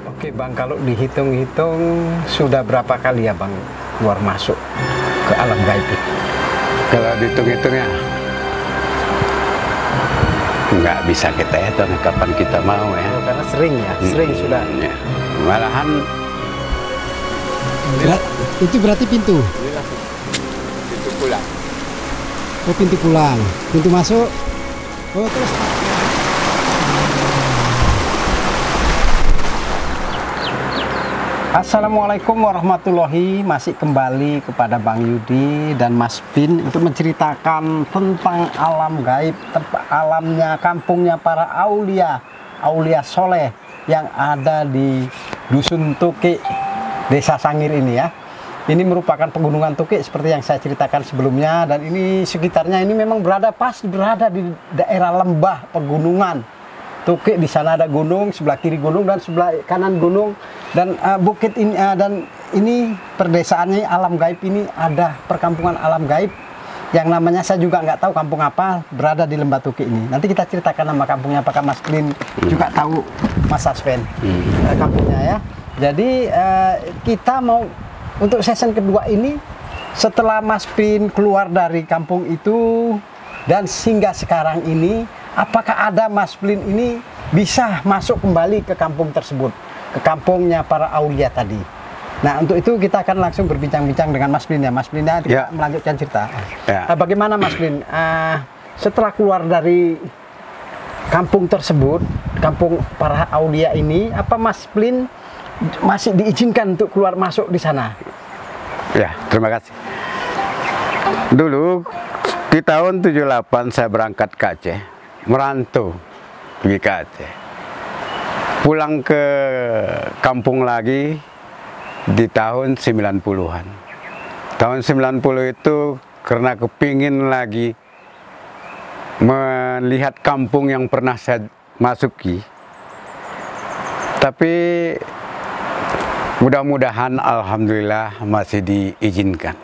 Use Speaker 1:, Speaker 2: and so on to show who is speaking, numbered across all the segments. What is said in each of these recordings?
Speaker 1: Oke Bang, kalau dihitung-hitung sudah berapa kali ya Bang keluar masuk ke alam gaib itu?
Speaker 2: Kalau dihitung-hitungnya nggak bisa kita hitung kapan kita mau ya.
Speaker 1: Oh, karena sering ya, sering sudah.
Speaker 2: Ya. Malahan
Speaker 3: Itu berarti pintu.
Speaker 2: itu pulang.
Speaker 3: Oh, pintu pulang. Pintu masuk. Oh, terus
Speaker 1: Assalamualaikum warahmatullahi, masih kembali kepada Bang Yudi dan Mas Bin untuk menceritakan tentang alam gaib, alamnya kampungnya para aulia soleh yang ada di Dusun Tukik, Desa Sangir ini ya. Ini merupakan pegunungan Tukik seperti yang saya ceritakan sebelumnya, dan ini sekitarnya ini memang berada di daerah lembah pegunungan Tukik. Di sana ada gunung, sebelah kiri gunung dan sebelah kanan gunung, dan bukit ini dan ini perdesaannya alam gaib. Ini ada perkampungan alam gaib yang namanya saya juga nggak tahu kampung apa, berada di lembah Tukik ini. Nanti kita ceritakan nama kampungnya, apakah Mas Klin juga tahu, Mas Aspen, kampungnya ya. Jadi kita mau untuk season kedua ini, setelah Mas Bin keluar dari kampung itu dan hingga sekarang ini, apakah ada Mas Bin ini bisa masuk kembali ke kampung tersebut, ke kampungnya para aulia tadi. Nah, untuk itu kita akan langsung berbincang-bincang dengan Mas Bin ya. Mas Bin, kita melanjutkan cerita.
Speaker 2: Ya.
Speaker 1: Bagaimana Mas Bin, setelah keluar dari kampung tersebut, kampung para aulia ini, apa Mas Bin masih diizinkan untuk keluar masuk di sana?
Speaker 2: Ya, terima kasih. Dulu di tahun 78 saya berangkat ke Aceh, merantau pergi ke Aceh. Pulang ke kampung lagi di tahun 90-an. Tahun 90 itu karena kepingin lagi melihat kampung yang pernah saya masuki. Tapi mudah-mudahan alhamdulillah masih diizinkan.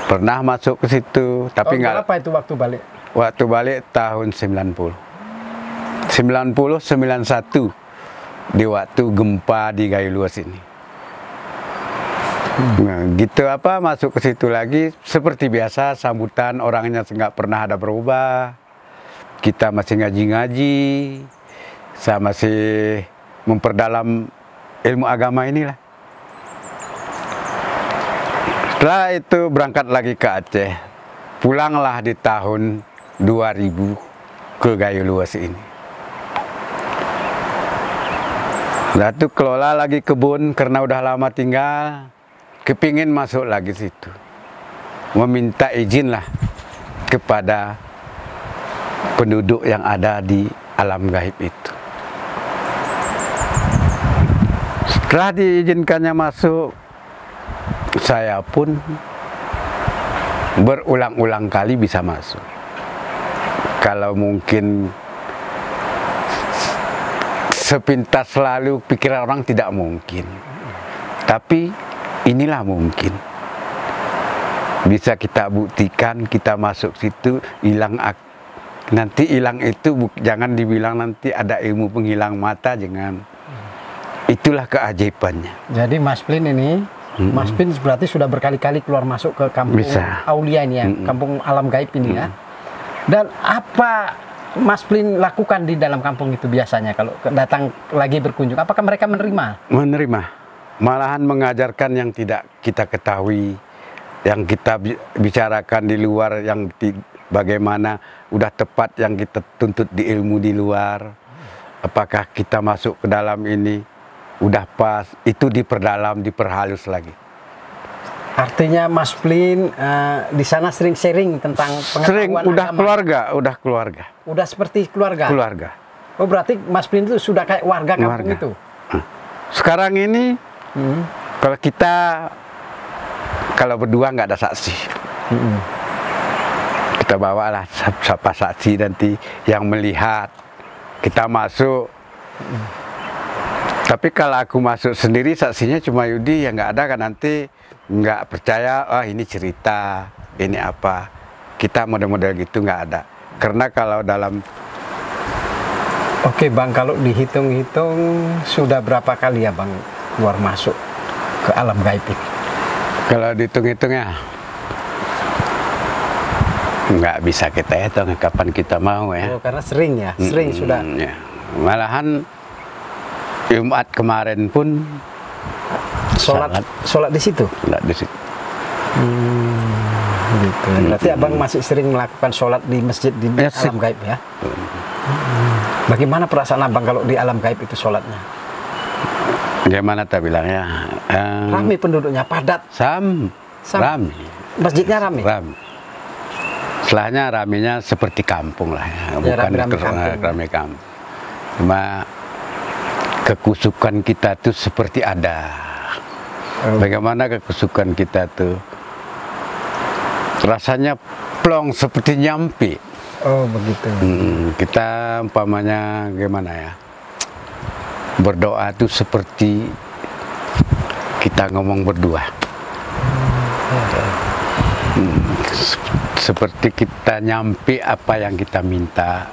Speaker 2: Pernah masuk ke situ, tapi nggak.
Speaker 1: Berapa itu waktu balik?
Speaker 2: Waktu balik tahun 90. 91 di waktu gempa di Gayo Luas ini. Nah, gitu masuk ke situ lagi seperti biasa, sambutan orangnya nggak pernah ada berubah. Kita masih ngaji-ngaji, saya masih memperdalam ilmu agama inilah. Setelah itu berangkat lagi ke Aceh, pulanglah di tahun 2000 ke Gayo Luas ini. Lalu kelola lagi kebun karena udah lama tinggal, kepingin masuk lagi situ, meminta izin lah kepada penduduk yang ada di alam gaib itu. Setelah diizinkannya masuk, saya pun berulang-ulang kali bisa masuk. Kalau mungkin sepintas selalu pikiran orang tidak mungkin, tapi inilah mungkin. Bisa kita buktikan, kita masuk situ, hilang. Nanti hilang itu jangan dibilang nanti ada ilmu penghilang mata, jangan. Itulah keajaibannya.
Speaker 1: Jadi Mas Bin ini, Mas Bin berarti sudah berkali-kali keluar masuk ke kampung aulia ini ya, kampung alam gaib ini ya. Dan apa Mas Bin lakukan di dalam kampung itu biasanya kalau datang lagi berkunjung? Apakah mereka menerima?
Speaker 2: Menerima. Malahan mengajarkan yang tidak kita ketahui, yang kita bicarakan di luar, yang bagaimana udah tepat yang kita tuntut di ilmu di luar. Apakah kita masuk ke dalam ini udah pas, itu diperdalam, diperhalus lagi.
Speaker 1: Artinya Mas Bin di sana sering sharing tentang pengetahuan agama.
Speaker 2: Udah keluarga.
Speaker 1: Udah seperti keluarga.
Speaker 2: Keluarga.
Speaker 1: Oh, berarti Mas Bin itu sudah kayak warga kampung itu.
Speaker 2: Sekarang ini kalau berdua nggak ada saksi. Kita bawalah siapa saksi nanti yang melihat kita masuk. Tapi kalau aku masuk sendiri, saksinya cuma Yudi, yang nggak ada kan nanti nggak percaya, ini cerita, ini apa. Kita model-model gitu nggak ada. Karena kalau dalam
Speaker 1: Oke Bang, kalau dihitung-hitung sudah berapa kali ya Bang keluar masuk ke alam gaib ini?
Speaker 2: Kalau dihitung-hitung ya nggak bisa kita hitung kapan kita mau ya.
Speaker 1: Oh, karena sering ya, sering sudah.
Speaker 2: Ya. Malahan Jumat kemarin pun
Speaker 1: sholat di situ.
Speaker 2: Sholat di situ.
Speaker 1: Gitu. Berarti Abang masih sering melakukan sholat di masjid di alam gaib ya? Bagaimana perasaan Abang kalau di alam gaib itu sholatnya?
Speaker 2: Gimana tak bilangnya?
Speaker 1: Ramai penduduknya, padat.
Speaker 2: Rame.
Speaker 1: Masjidnya ramai.
Speaker 2: Setelahnya ramenya seperti kampung lah ya, bukan rame kampung. Cuma kekusukan kita tuh seperti ada. Bagaimana kekusukan kita tuh? Rasanya plong seperti nyampi.
Speaker 1: Oh begitu.
Speaker 2: Kita umpamanya gimana ya? Berdoa tuh seperti kita ngomong berdua. Seperti kita nyampi apa yang kita minta,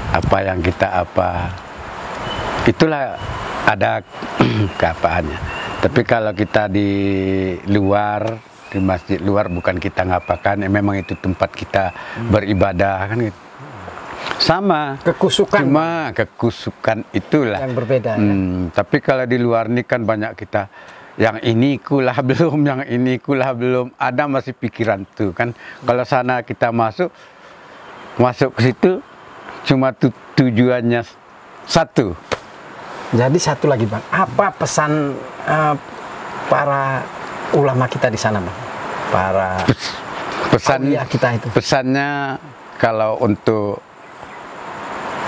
Speaker 2: apa yang kita apa. Itulah ada keapaannya. Tapi kalau kita di luar, di masjid luar, bukan kita ngapakan, memang itu tempat kita beribadah kan gitu. Sama
Speaker 1: kekusukan,
Speaker 2: cuma kekusukan itulah
Speaker 1: yang berbeda ya?
Speaker 2: Tapi kalau di luar ini kan banyak kita yang ini kulah belum, yang ini kulah belum, ada masih pikiran tuh kan. Kalau sana kita masuk ke situ cuma tujuannya satu.
Speaker 1: Jadi satu lagi Bang, apa pesan para ulama kita di sana Bang? Para
Speaker 2: pesan
Speaker 1: kita itu.
Speaker 2: Pesannya kalau untuk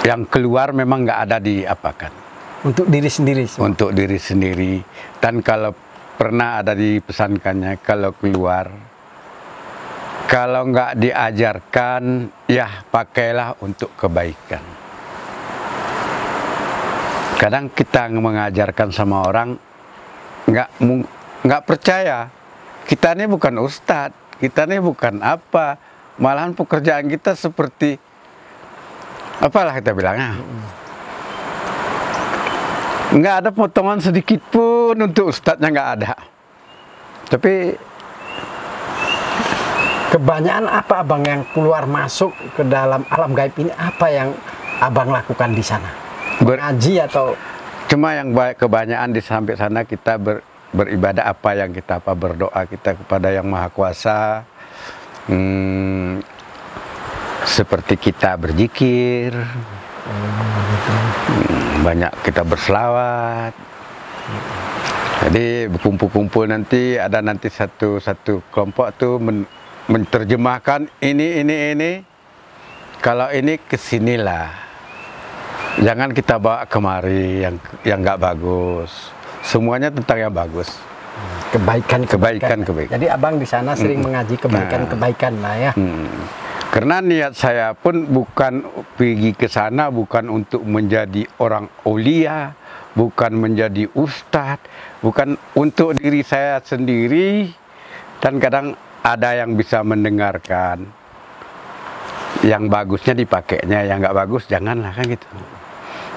Speaker 2: yang keluar memang nggak ada diapakan.
Speaker 1: Untuk diri sendiri.
Speaker 2: Untuk diri sendiri. Dan kalau pernah ada dipesankannya kalau keluar, kalau nggak diajarkan, ya pakailah untuk kebaikan. Kadang kita mengajarkan sama orang nggak percaya. Kita ini bukan ustadz, kita ini bukan apa. Malahan pekerjaan kita seperti apalah kita bilangnya. Nggak ada potongan sedikit pun untuk ustadznya, nggak ada. Tapi
Speaker 1: kebanyakan apa Abang yang keluar masuk ke dalam alam gaib ini, apa yang Abang lakukan di sana? Mengaji atau?
Speaker 2: Cuma yang kebanyakan di sampai sana kita beribadah, apa yang kita berdoa kita kepada Yang Maha Kuasa. Seperti kita berzikir, banyak kita berselawat. Jadi berkumpul-kumpul nanti ada satu kelompok tuh menerjemahkan ini. Kalau ini kesinilah. Jangan kita bawa kemari yang nggak bagus. Semuanya tentang yang bagus. Kebaikan.
Speaker 1: Jadi Abang di sana sering mengaji kebaikan lah ya.
Speaker 2: Karena niat saya pun bukan pergi ke sana bukan untuk menjadi orang aulia, bukan menjadi ustadz, bukan untuk diri saya sendiri. Dan kadang ada yang bisa mendengarkan. Yang bagusnya dipakainya, yang nggak bagus janganlah kan gitu.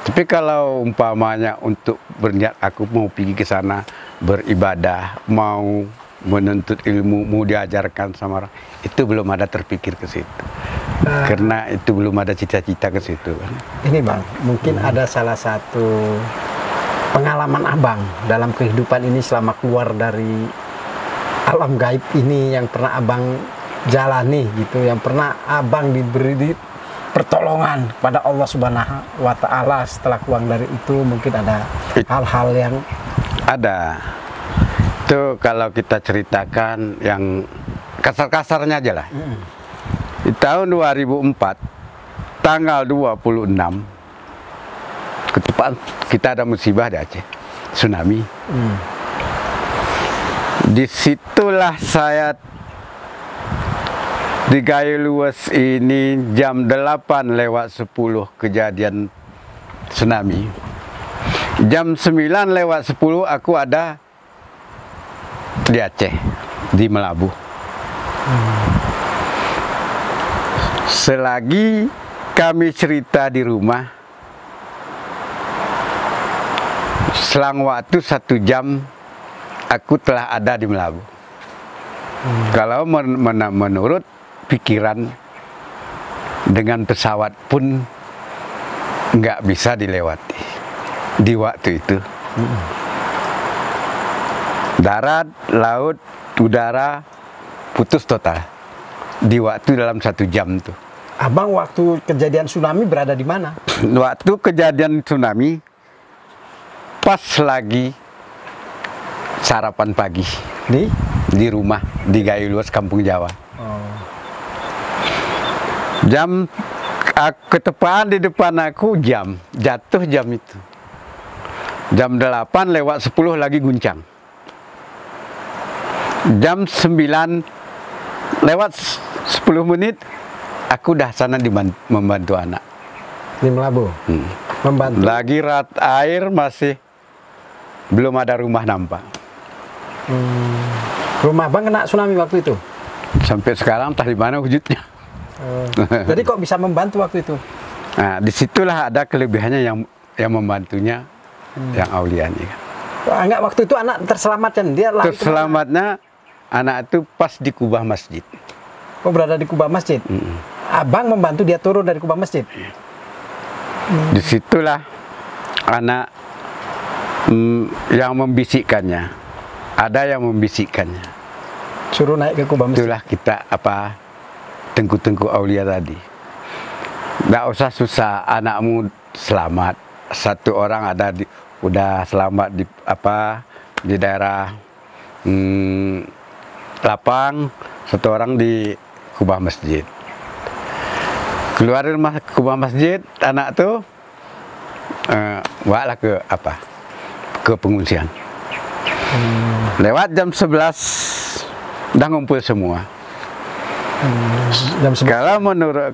Speaker 2: Tapi kalau umpamanya untuk berniat aku mau pergi ke sana beribadah, mau menuntut ilmu, mau diajarkan sama orang, itu belum ada terpikir ke situ. Karena itu belum ada cita-cita ke situ kan.
Speaker 1: Ini Bang, mungkin ada salah satu pengalaman Abang dalam kehidupan ini selama keluar dari alam gaib ini yang pernah Abang jalani gitu, yang pernah Abang diberi pertolongan pada Allah Subhanahu wa Ta'ala setelah keluar dari itu. Mungkin ada hal-hal yang
Speaker 2: ada. Itu kalau kita ceritakan yang kasar-kasarnya aja lah. Di tahun 2004 tanggal 26 ketepaan kita ada musibah di Aceh, tsunami. Disitulah saya di Gayo Luas ini jam 8:10 kejadian tsunami. Jam 9:10 aku ada di Aceh, di Melabuh. Selagi kami cerita di rumah, selang waktu 1 jam aku telah ada di Melabu. Kalau menurut pikiran, dengan pesawat pun nggak bisa dilewati di waktu itu. Darat, laut, udara putus total di waktu dalam 1 jam tuh.
Speaker 1: Abang waktu kejadian tsunami berada di mana?
Speaker 2: Waktu kejadian tsunami pas lagi sarapan pagi di rumah di Gayo Luas, Kampung Jawa. Jam ketepaan di depan aku jatuh jam itu. Jam 8 lewat 10 lagi guncang. Jam 9 lewat 10 menit aku dah sana membantu anak.
Speaker 1: Di Melabu? Membantu?
Speaker 2: Lagi air masih belum ada rumah nampak.
Speaker 1: Rumah Bang kena tsunami waktu itu?
Speaker 2: Sampai sekarang entah di mana wujudnya.
Speaker 1: Jadi kok bisa membantu waktu itu?
Speaker 2: Nah, disitulah ada kelebihannya yang membantunya, yang Aulia ini.
Speaker 1: Enggak, waktu itu anak terselamatkan, dia lari
Speaker 2: terselamatnya anak itu pas di kubah masjid.
Speaker 1: Oh, berada di kubah masjid? Abang membantu dia turun dari kubah masjid?
Speaker 2: Disitulah anak yang membisikkannya. Ada yang membisikkannya.
Speaker 1: Suruh naik ke kubah masjid?
Speaker 2: Itulah kita tengku-tengku Aulia tadi. Nggak usah susah, anakmu selamat. 1 orang udah selamat di daerah lapang, 1 orang di kubah masjid. Keluar dari kubah masjid, anak tuh bawalah ke pengungsian. Lewat jam 11 udah ngumpul semua.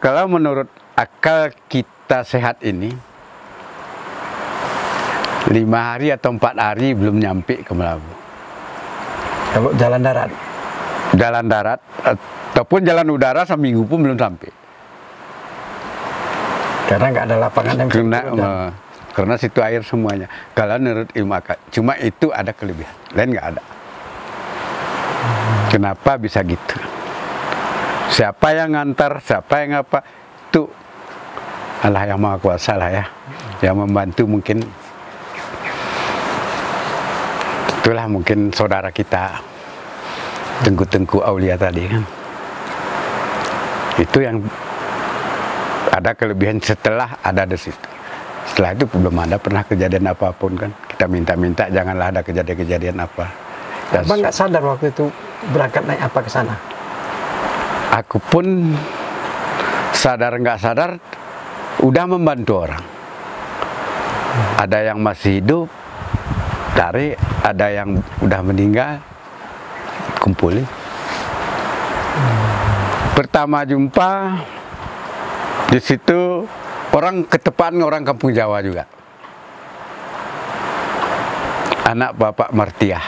Speaker 2: Kalau menurut akal kita sehat ini, 5 hari atau 4 hari belum nyampe ke Melabu.
Speaker 1: Kalau jalan darat?
Speaker 2: Jalan darat ataupun jalan udara seminggu pun belum sampai.
Speaker 1: Karena nggak ada lapangan yang
Speaker 2: karena situ air semuanya. Kalau menurut ilmu akal, cuma itu ada kelebihan, lain nggak ada. Kenapa bisa gitu? Siapa yang ngantar, siapa yang apa, itu Allah yang Maha Kuasa lah ya, yang membantu mungkin. Itulah mungkin saudara kita, tengku-tengku Aulia tadi kan. Itu yang ada kelebihan setelah ada di situ. Setelah itu belum ada pernah kejadian apapun kan. Kita minta-minta janganlah ada kejadian-kejadian apa.
Speaker 1: Abang nggak sadar waktu itu berangkat naik apa ke sana?
Speaker 2: Aku pun sadar nggak sadar udah membantu orang. Ada yang masih hidup, ada yang udah meninggal, kumpulin. Pertama jumpa di situ orang ketepaan orang Kampung Jawa juga. Anak Bapak Martiah.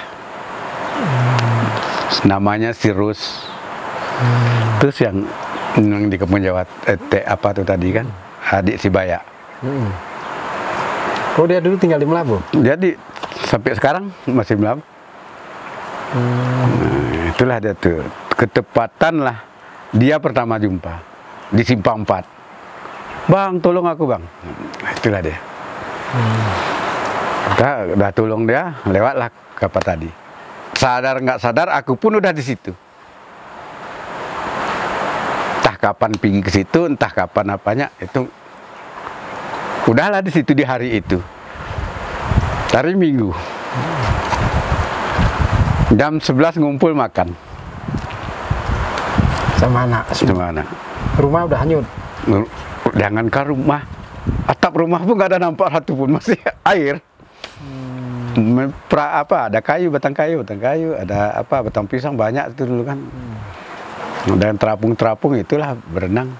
Speaker 2: Namanya Sirus. Terus yang di Kampung Jawa apa tuh tadi kan? Adik si Baya.
Speaker 1: Oh, dia dulu tinggal di Melabu?
Speaker 2: Jadi sampai sekarang masih Melabu. Nah, itulah dia tuh. Ketepatan lah dia pertama jumpa di Simpang 4. Bang, tolong aku bang. Itulah dia. Kita udah tolong dia, lewatlah ke apa tadi. Sadar nggak sadar, aku pun udah di situ. Entah kapan pergi ke situ, entah kapan apanya, itu udahlah di situ di hari itu. Hari Minggu. Jam 11 ngumpul makan.
Speaker 1: Sama anak?
Speaker 2: Sama anak.
Speaker 1: Rumah udah hanyut?
Speaker 2: Jangankan rumah, atap rumah pun nggak ada nampak satu pun, masih air. Ada kayu, batang kayu, ada batang pisang banyak itu dulu kan. Dan terapung-terapung itulah berenang.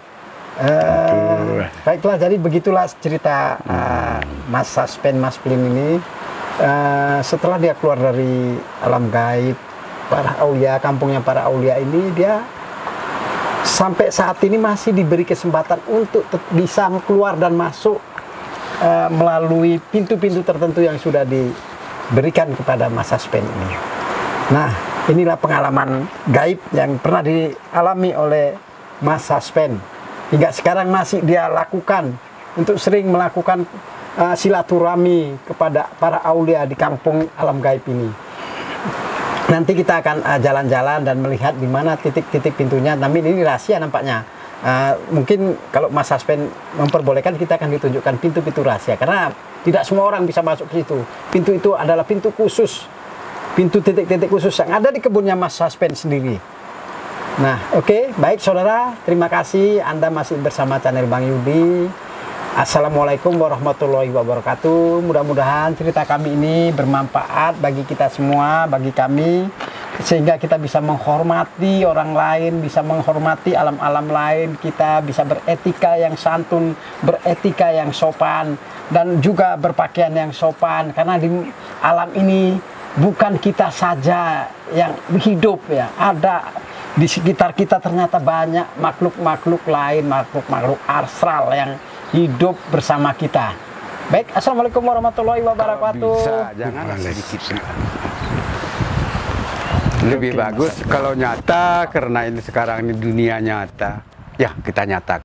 Speaker 1: Baiklah, jadi begitulah cerita Mas Saspen, Mas Plin ini. Setelah dia keluar dari alam gaib, para aulia, kampungnya para aulia ini, dia sampai saat ini masih diberi kesempatan untuk bisa keluar dan masuk melalui pintu-pintu tertentu yang sudah diberikan kepada Mas Suspen ini. Nah, inilah pengalaman gaib yang pernah dialami oleh Mas Suspen. Hingga sekarang masih dia lakukan untuk sering melakukan silaturahmi kepada para aulia di kampung alam gaib ini. Nanti kita akan jalan-jalan dan melihat di mana titik-titik pintunya. Tapi ini rahasia nampaknya. Mungkin kalau Mas Suspen memperbolehkan, kita akan ditunjukkan pintu-pintu rahasia. Karena tidak semua orang bisa masuk ke situ. Pintu itu adalah pintu khusus. Pintu titik-titik khusus yang ada di kebunnya Mas Suspen sendiri. Nah, oke, baik saudara. Terima kasih Anda masih bersama channel Bang Yudi. Assalamualaikum warahmatullahi wabarakatuh. Mudah-mudahan cerita kami ini bermanfaat bagi kita semua, bagi kami, sehingga kita bisa menghormati orang lain, bisa menghormati alam-alam lain, kita bisa beretika yang santun, beretika yang sopan, dan juga berpakaian yang sopan. Karena di alam ini bukan kita saja yang hidup ya, ada di sekitar kita ternyata banyak makhluk-makhluk lain, makhluk-makhluk astral yang hidup bersama kita. Baik, assalamualaikum warahmatullahi wabarakatuh.
Speaker 2: Bisa, jangan sedikit. Lebih bagus kalau nyata, karena ini sekarang ini dunia nyata. Ya, kita nyata.